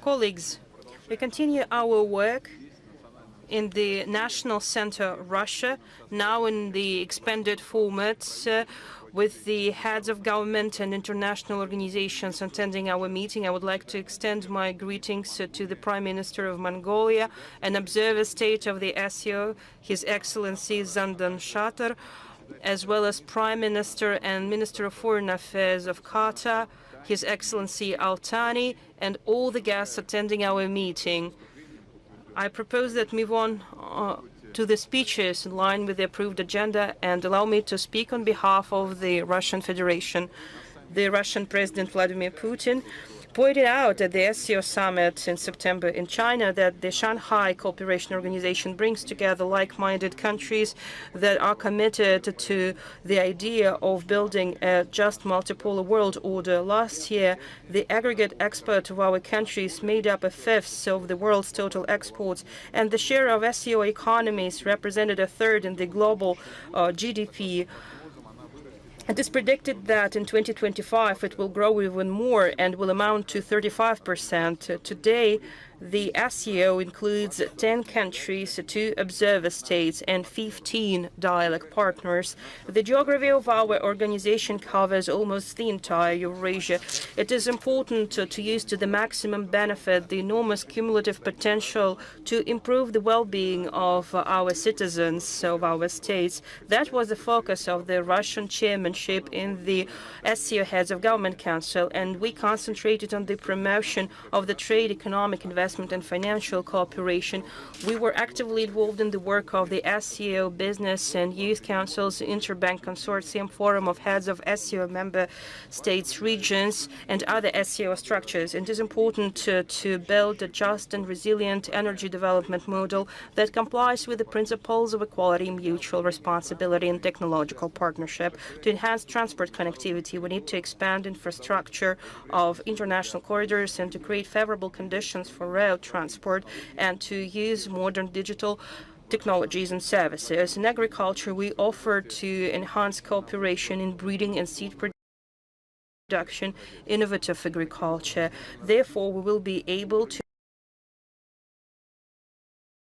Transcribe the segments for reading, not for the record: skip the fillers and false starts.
Colleagues, we continue our work in the National Center Russia, now in the expanded format, with the heads of government and international organizations attending our meeting. I would like to extend my greetings to the Prime Minister of Mongolia and observer state of the SCO, His Excellency Zandan Shatar, as well as Prime Minister and Minister of Foreign Affairs of Qatar, His Excellency Al-Thani, and all the guests attending our meeting. I propose that move on to the speeches in line with the approved agenda, and allow me to speak on behalf of the Russian Federation. The Russian President Vladimir Putin pointed out at the SCO summit in September in China that the Shanghai Cooperation Organization brings together like-minded countries that are committed to the idea of building a just multipolar world order. Last year, the aggregate export of our countries made up a fifth of the world's total exports, and the share of SCO economies represented a third in the global GDP. It is predicted that in 2025 it will grow even more and will amount to 35%. Today, the SCO includes 10 countries, 2 observer states, and 15 dialogue partners. The geography of our organization covers almost the entire Eurasia. It is important to use to the maximum benefit the enormous cumulative potential to improve the well-being of our citizens, of our states. That was the focus of the Russian chairmanship in the SCO Heads of Government Council, and we concentrated on the promotion of the trade, economic investment, and financial cooperation. We were actively involved in the work of the SCO Business and Youth Council's Interbank Consortium Forum of Heads of SCO member states, regions, and other SCO structures. It is important to build a just and resilient energy development model that complies with the principles of equality, mutual responsibility, and technological partnership. To enhance transport connectivity, we need to expand infrastructure of international corridors and to create favorable conditions for rail transport and to use modern digital technologies and services. In agriculture, we offer to enhance cooperation in breeding and seed production, innovative agriculture. Therefore, we will be able to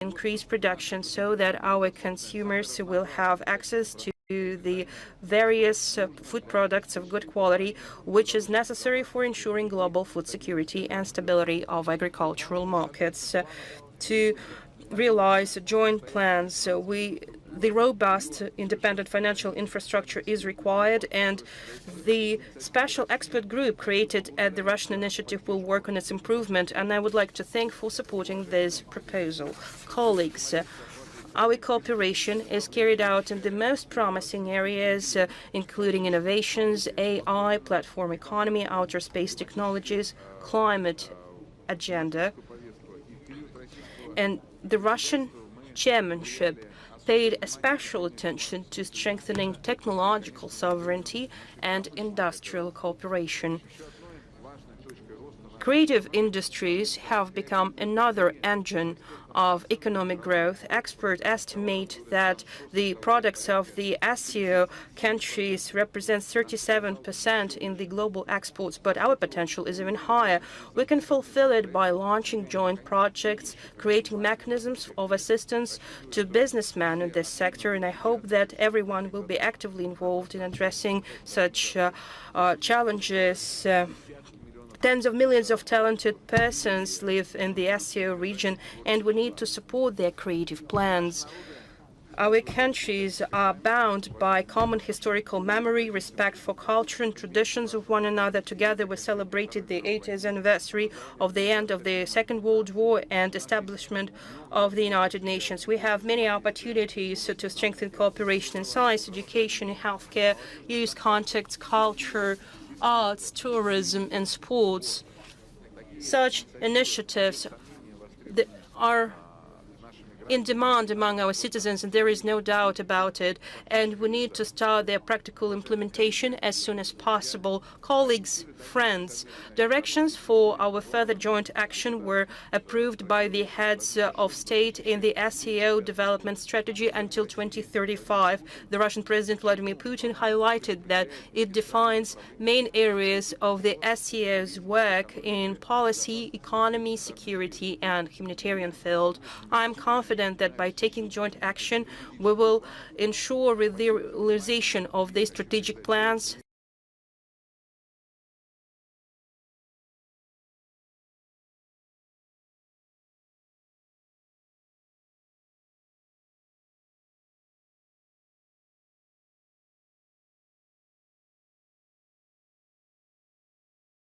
increase production so that our consumers will have access to the various food products of good quality, which is necessary for ensuring global food security and stability of agricultural markets. To realize joint plans, the robust independent financial infrastructure is required, and the special expert group created at the Russian initiative will work on its improvement, and I would like to thank for supporting this proposal. Colleagues, our cooperation is carried out in the most promising areas, including innovations, AI, platform economy, outer space technologies, climate agenda. And the Russian chairmanship paid a special attention to strengthening technological sovereignty and industrial cooperation. Creative industries have become another engine of economic growth. Experts estimate that the products of the SCO countries represent 37% in the global exports, but our potential is even higher. We can fulfill it by launching joint projects, creating mechanisms of assistance to businessmen in this sector, and I hope that everyone will be actively involved in addressing such challenges. Tens of millions of talented persons live in the SCO region, and we need to support their creative plans. Our countries are bound by common historical memory, respect for culture and traditions of one another. Together, we celebrated the 80th anniversary of the end of the Second World War and establishment of the United Nations. We have many opportunities to strengthen cooperation in science, education, healthcare, youth contacts, culture, arts, tourism, and sports. Such initiatives are in demand among our citizens, and there is no doubt about it, and we need to start their practical implementation as soon as possible. Colleagues, friends, directions for our further joint action were approved by the heads of state in the SCO development strategy until 2035. The Russian President Vladimir Putin highlighted that it defines main areas of the SCO's work in policy, economy, security, and humanitarian field. I'm confident that by taking joint action, we will ensure the realization of these strategic plans